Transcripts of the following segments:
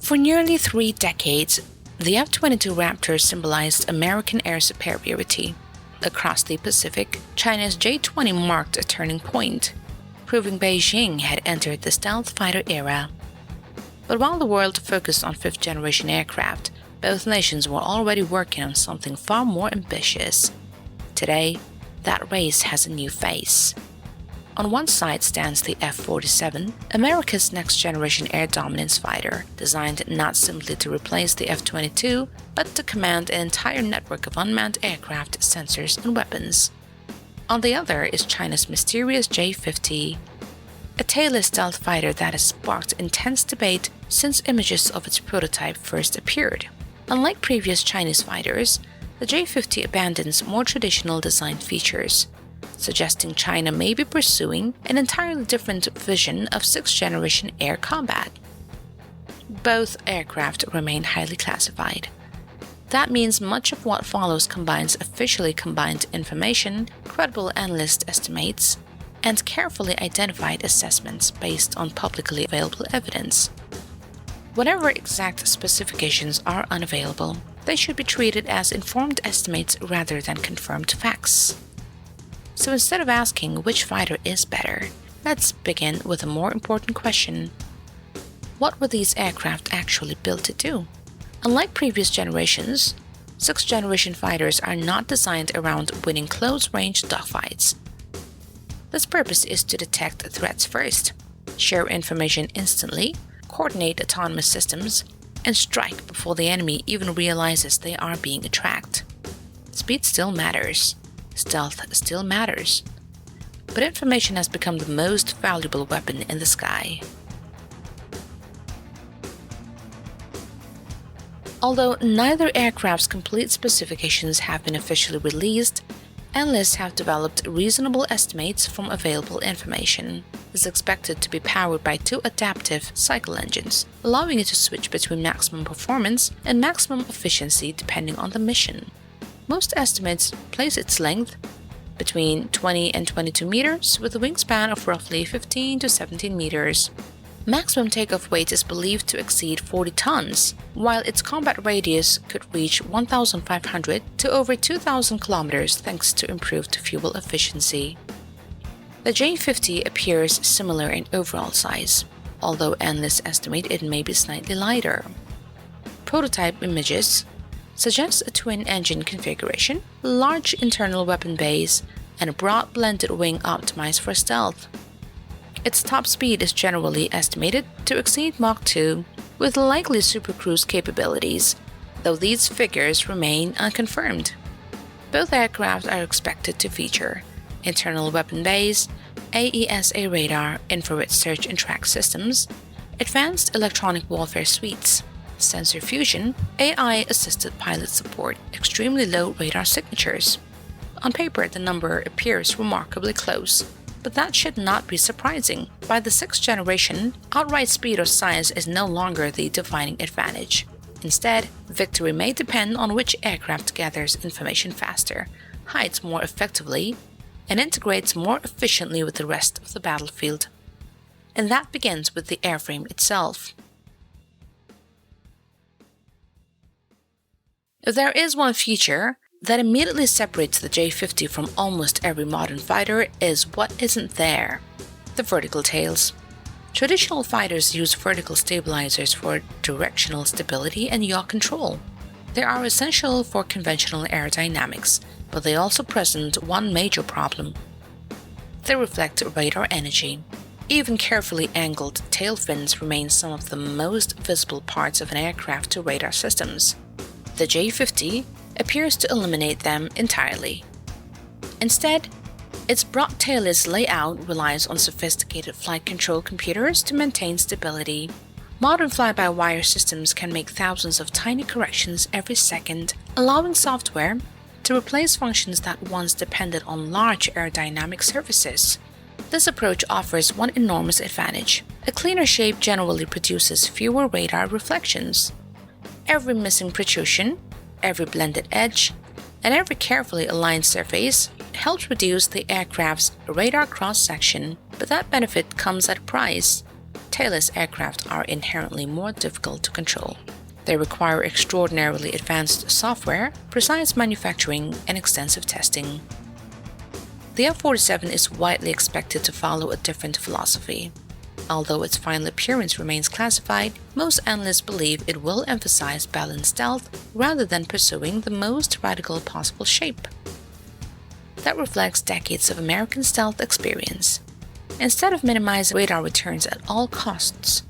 For nearly 3 decades, the F-22 Raptor symbolized American air superiority. Across the Pacific, China's J-20 marked a turning point, proving Beijing had entered the stealth fighter era. But while the world focused on fifth-generation aircraft, both nations were already working on something far more ambitious. Today, that race has a new face. On one side stands the F-47, America's next-generation air dominance fighter, designed not simply to replace the F-22, but to command an entire network of unmanned aircraft, sensors, and weapons. On the other is China's mysterious J-50, a tailless stealth fighter that has sparked intense debate since images of its prototype first appeared. Unlike previous Chinese fighters, the J-50 abandons more traditional design features, suggesting China may be pursuing an entirely different vision of sixth-generation air combat. Both aircraft remain highly classified. That means much of what follows combines officially combined information, credible analyst estimates, and carefully identified assessments based on publicly available evidence. Whatever exact specifications are unavailable, they should be treated as informed estimates rather than confirmed facts. So instead of asking which fighter is better, let's begin with a more important question. What were these aircraft actually built to do? Unlike previous generations, sixth-generation fighters are not designed around winning close-range dogfights. This purpose is to detect threats first, share information instantly, coordinate autonomous systems, and strike before the enemy even realizes they are being attacked. Speed still matters. Stealth still matters. But information has become the most valuable weapon in the sky. Although neither aircraft's complete specifications have been officially released, analysts have developed reasonable estimates from available information. It is expected to be powered by 2 adaptive cycle engines, allowing it to switch between maximum performance and maximum efficiency depending on the mission. Most estimates place its length between 20 and 22 meters, with a wingspan of roughly 15 to 17 meters. Maximum takeoff weight is believed to exceed 40 tons, while its combat radius could reach 1,500 to over 2,000 kilometers thanks to improved fuel efficiency. The J-50 appears similar in overall size, although analysts estimate it may be slightly lighter. Prototype images suggest a twin-engine configuration, large internal weapon bays, and a broad blended wing optimized for stealth. Its top speed is generally estimated to exceed Mach 2, with likely supercruise capabilities, though these figures remain unconfirmed. Both aircraft are expected to feature internal weapon bays, AESA radar, infrared search and track systems, advanced electronic warfare suites, sensor fusion, AI-assisted pilot support, extremely low radar signatures. On paper, the number appears remarkably close, but that should not be surprising. By the 6th generation, outright speed or size is no longer the defining advantage. Instead, victory may depend on which aircraft gathers information faster, hides more effectively, and integrates more efficiently with the rest of the battlefield. And that begins with the airframe itself. If there is one feature that immediately separates the J-50 from almost every modern fighter, is what isn't there: the vertical tails. Traditional fighters use vertical stabilizers for directional stability and yaw control. They are essential for conventional aerodynamics, but they also present one major problem. They reflect radar energy. Even carefully angled tail fins remain some of the most visible parts of an aircraft to radar systems. The J-50 appears to eliminate them entirely. Instead, its broad tailless layout relies on sophisticated flight control computers to maintain stability. Modern fly-by-wire systems can make thousands of tiny corrections every second, allowing software to replace functions that once depended on large aerodynamic surfaces. This approach offers one enormous advantage: a cleaner shape generally produces fewer radar reflections. Every missing protrusion, every blended edge, and every carefully aligned surface helps reduce the aircraft's radar cross-section, but that benefit comes at a price. Tailless aircraft are inherently more difficult to control. They require extraordinarily advanced software, precise manufacturing, and extensive testing. The F-47 is widely expected to follow a different philosophy. Although its final appearance remains classified, most analysts believe it will emphasize balanced stealth rather than pursuing the most radical possible shape. That reflects decades of American stealth experience. Instead of minimizing radar returns at all costs,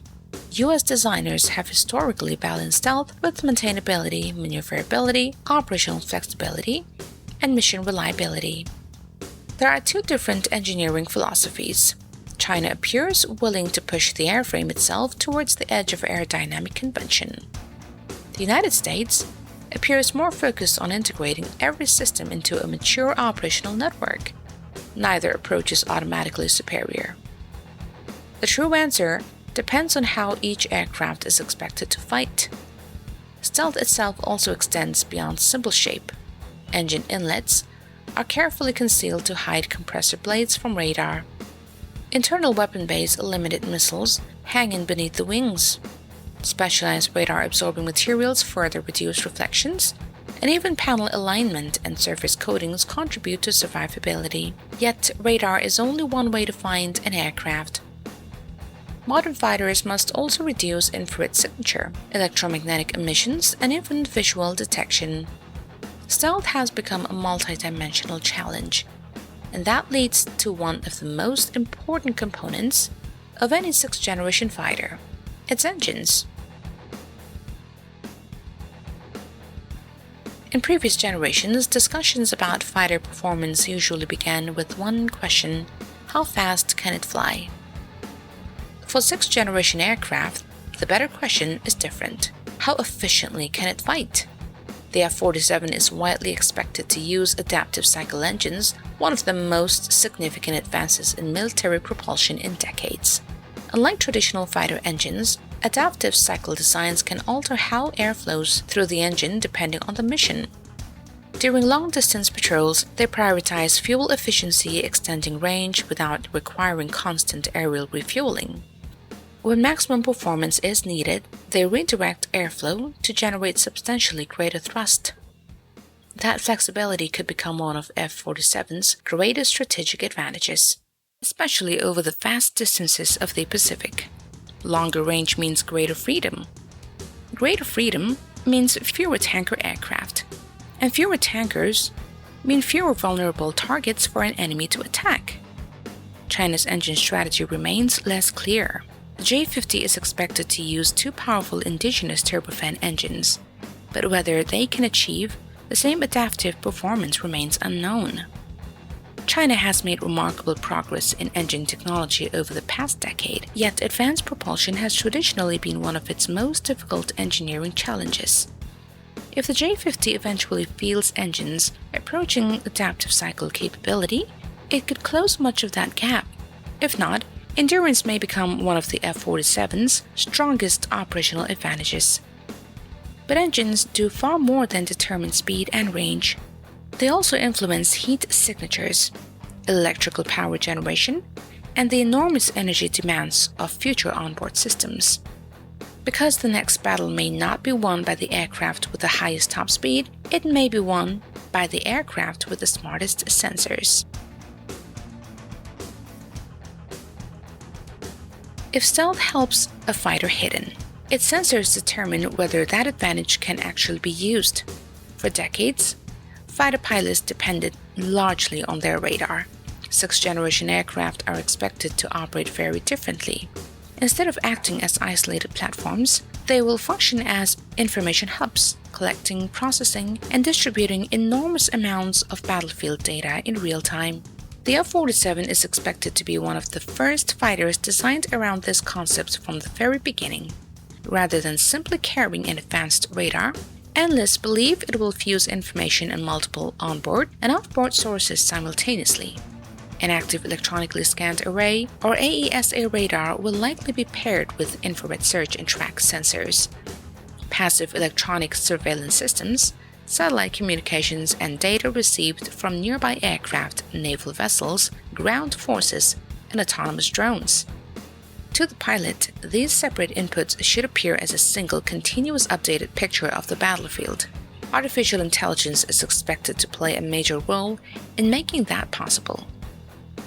U.S. designers have historically balanced stealth with maintainability, maneuverability, operational flexibility, and mission reliability. There are two different engineering philosophies. China appears willing to push the airframe itself towards the edge of aerodynamic convention. The United States appears more focused on integrating every system into a mature operational network. Neither approach is automatically superior. The true answer depends on how each aircraft is expected to fight. Stealth itself also extends beyond simple shape. Engine inlets are carefully concealed to hide compressor blades from radar. Internal weapon bays eliminate missiles hanging beneath the wings. Specialized radar-absorbing materials further reduce reflections, and even panel alignment and surface coatings contribute to survivability. Yet, radar is only one way to find an aircraft. Modern fighters must also reduce infrared signature, electromagnetic emissions, and even visual detection. Stealth has become a multidimensional challenge, and that leads to one of the most important components of any sixth-generation fighter: its engines. In previous generations, discussions about fighter performance usually began with one question: how fast can it fly? For sixth-generation aircraft, the better question is different: how efficiently can it fight? The F-47 is widely expected to use adaptive cycle engines, one of the most significant advances in military propulsion in decades. Unlike traditional fighter engines, adaptive cycle designs can alter how air flows through the engine depending on the mission. During long-distance patrols, they prioritize fuel efficiency, extending range without requiring constant aerial refueling. When maximum performance is needed, they redirect airflow to generate substantially greater thrust. That flexibility could become one of F-47's greatest strategic advantages, especially over the vast distances of the Pacific. Longer range means greater freedom. Greater freedom means fewer tanker aircraft, and fewer tankers mean fewer vulnerable targets for an enemy to attack. China's engine strategy remains less clear. The J-50 is expected to use two powerful indigenous turbofan engines, but whether they can achieve the same adaptive performance remains unknown. China has made remarkable progress in engine technology over the past decade, yet advanced propulsion has traditionally been one of its most difficult engineering challenges. If the J-50 eventually fields engines approaching adaptive cycle capability, it could close much of that gap. If not, endurance may become one of the F-47's strongest operational advantages. But engines do far more than determine speed and range. They also influence heat signatures, electrical power generation, and the enormous energy demands of future onboard systems. Because the next battle may not be won by the aircraft with the highest top speed, it may be won by the aircraft with the smartest sensors. If stealth helps a fighter hidden, its sensors determine whether that advantage can actually be used. For decades, fighter pilots depended largely on their radar. Sixth-generation aircraft are expected to operate very differently. Instead of acting as isolated platforms, they will function as information hubs, collecting, processing, and distributing enormous amounts of battlefield data in real time. The F-47 is expected to be one of the first fighters designed around this concept from the very beginning. Rather than simply carrying an advanced radar, analysts believe it will fuse information in multiple onboard and offboard sources simultaneously. An active electronically scanned array, or AESA radar, will likely be paired with infrared search and track sensors. Passive electronic surveillance systems, satellite communications, and data received from nearby aircraft, naval vessels, ground forces, and autonomous drones. To the pilot, these separate inputs should appear as a single continuous updated picture of the battlefield. Artificial intelligence is expected to play a major role in making that possible.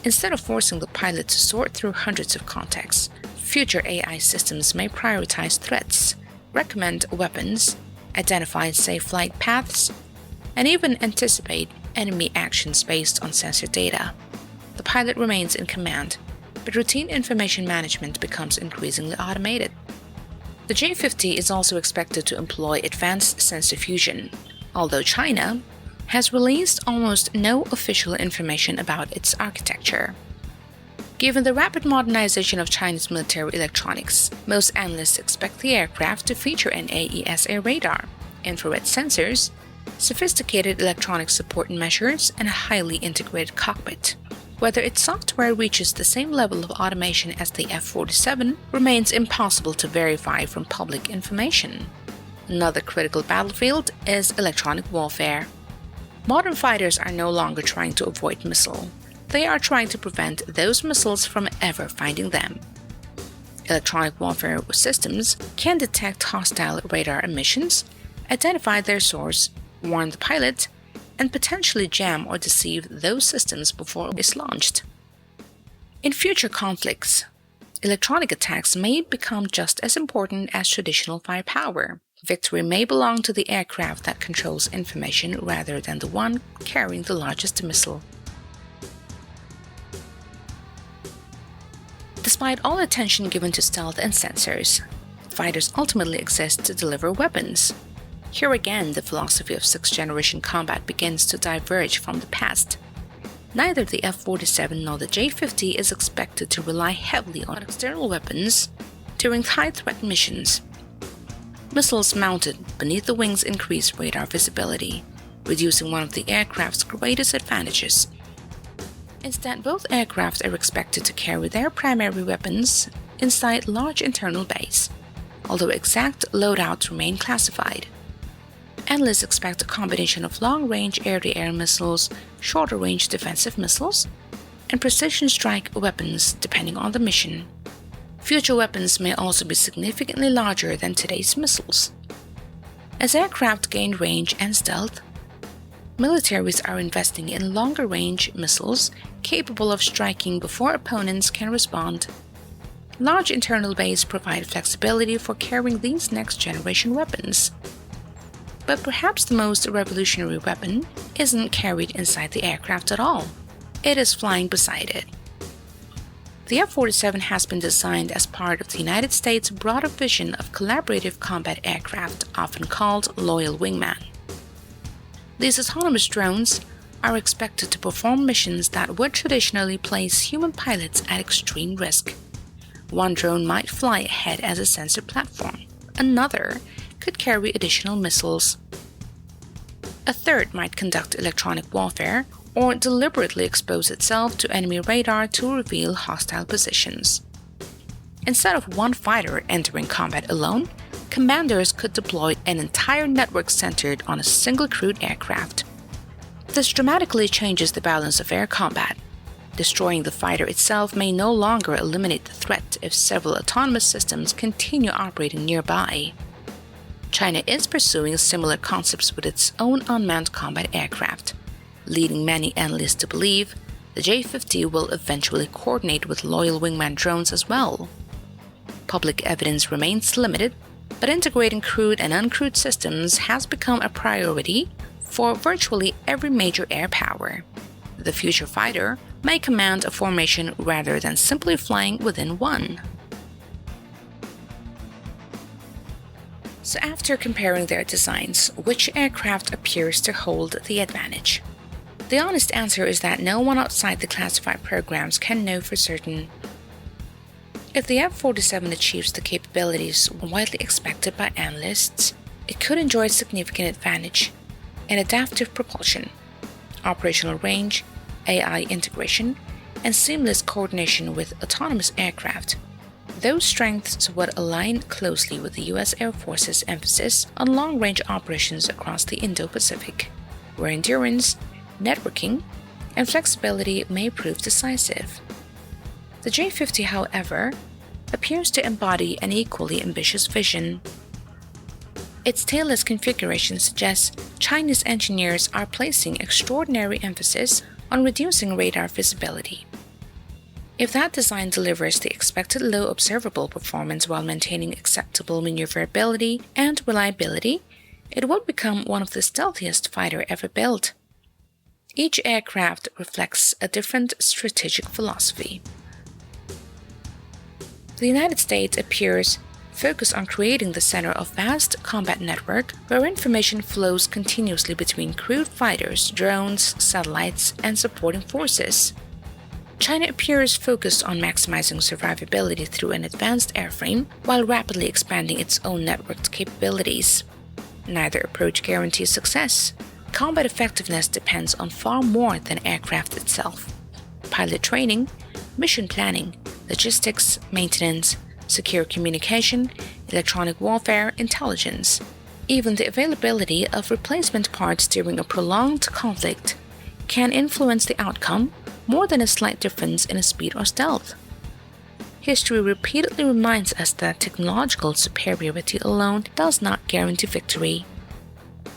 Instead of forcing the pilot to sort through hundreds of contexts, future AI systems may prioritize threats, recommend weapons, identify safe flight paths, and even anticipate enemy actions based on sensor data. The pilot remains in command, but routine information management becomes increasingly automated. The J-50 is also expected to employ advanced sensor fusion, although China has released almost no official information about its architecture. Given the rapid modernization of Chinese military electronics, most analysts expect the aircraft to feature an AESA radar, infrared sensors, sophisticated electronic support measures, and a highly integrated cockpit. Whether its software reaches the same level of automation as the F-47 remains impossible to verify from public information. Another critical battlefield is electronic warfare. Modern fighters are no longer trying to avoid missiles. They are trying to prevent those missiles from ever finding them. Electronic warfare systems can detect hostile radar emissions, identify their source, warn the pilot, and potentially jam or deceive those systems before it's launched. In future conflicts, electronic attacks may become just as important as traditional firepower. Victory may belong to the aircraft that controls information rather than the one carrying the largest missile. Despite all attention given to stealth and sensors, fighters ultimately exist to deliver weapons. Here again, the philosophy of sixth-generation combat begins to diverge from the past. Neither the F-47 nor the J-50 is expected to rely heavily on external weapons during high-threat missions. Missiles mounted beneath the wings increase radar visibility, reducing one of the aircraft's greatest advantages. Instead, both aircraft are expected to carry their primary weapons inside large internal bays, although exact loadouts remain classified. Analysts expect a combination of long-range air-to-air missiles, shorter-range defensive missiles, and precision strike weapons depending on the mission. Future weapons may also be significantly larger than today's missiles. As aircraft gain range and stealth, militaries are investing in longer-range missiles capable of striking before opponents can respond. Large internal bays provide flexibility for carrying these next-generation weapons. But perhaps the most revolutionary weapon isn't carried inside the aircraft at all. It is flying beside it. The F-47 has been designed as part of the United States' broader vision of collaborative combat aircraft, often called loyal wingman. These autonomous drones are expected to perform missions that would traditionally place human pilots at extreme risk. One drone might fly ahead as a sensor platform. Another could carry additional missiles. A third might conduct electronic warfare or deliberately expose itself to enemy radar to reveal hostile positions. Instead of one fighter entering combat alone, commanders could deploy an entire network centered on a single crewed aircraft. This dramatically changes the balance of air combat. Destroying the fighter itself may no longer eliminate the threat if several autonomous systems continue operating nearby. China is pursuing similar concepts with its own unmanned combat aircraft, leading many analysts to believe the J-50 will eventually coordinate with loyal wingman drones as well. Public evidence remains limited, but integrating crewed and uncrewed systems has become a priority for virtually every major air power. The future fighter may command a formation rather than simply flying within one. So after comparing their designs, which aircraft appears to hold the advantage? The honest answer is that no one outside the classified programs can know for certain. If the F-47 achieves the capabilities widely expected by analysts, it could enjoy significant advantage in adaptive propulsion, operational range, AI integration, and seamless coordination with autonomous aircraft. Those strengths would align closely with the U.S. Air Force's emphasis on long-range operations across the Indo-Pacific, where endurance, networking, and flexibility may prove decisive. The J-50, however, appears to embody an equally ambitious vision. Its tailless configuration suggests Chinese engineers are placing extraordinary emphasis on reducing radar visibility. If that design delivers the expected low observable performance while maintaining acceptable maneuverability and reliability, it would become one of the stealthiest fighter ever built. Each aircraft reflects a different strategic philosophy. The United States appears focused on creating the center of vast combat network where information flows continuously between crewed fighters, drones, satellites, and supporting forces. China appears focused on maximizing survivability through an advanced airframe while rapidly expanding its own networked capabilities. Neither approach guarantees success. Combat effectiveness depends on far more than aircraft itself. Pilot training, mission planning, logistics, maintenance, secure communication, electronic warfare, intelligence. Even the availability of replacement parts during a prolonged conflict can influence the outcome more than a slight difference in speed or stealth. History repeatedly reminds us that technological superiority alone does not guarantee victory.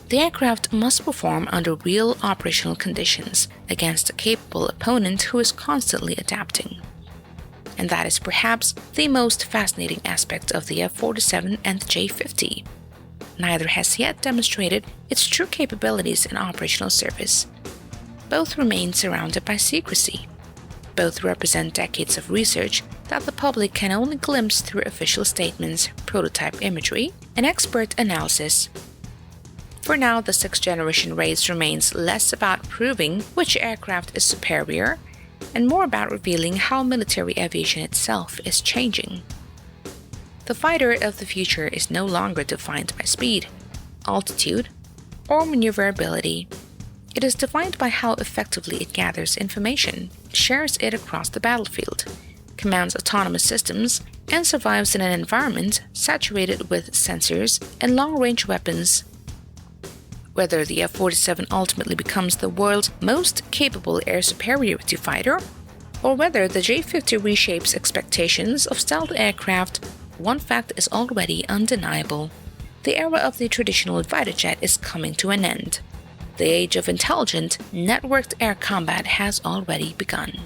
The aircraft must perform under real operational conditions against a capable opponent who is constantly adapting. And that is perhaps the most fascinating aspect of the F-47 and the J-50. Neither has yet demonstrated its true capabilities in operational service. Both remain surrounded by secrecy. Both represent decades of research that the public can only glimpse through official statements, prototype imagery, and expert analysis. For now, the sixth-generation race remains less about proving which aircraft is superior and more about revealing how military aviation itself is changing. The fighter of the future is no longer defined by speed, altitude, or maneuverability. It is defined by how effectively it gathers information, shares it across the battlefield, commands autonomous systems, and survives in an environment saturated with sensors and long-range weapons. Whether the F-47 ultimately becomes the world's most capable air superiority fighter, or whether the J-50 reshapes expectations of stealth aircraft, one fact is already undeniable. The era of the traditional fighter jet is coming to an end. The age of intelligent, networked air combat has already begun.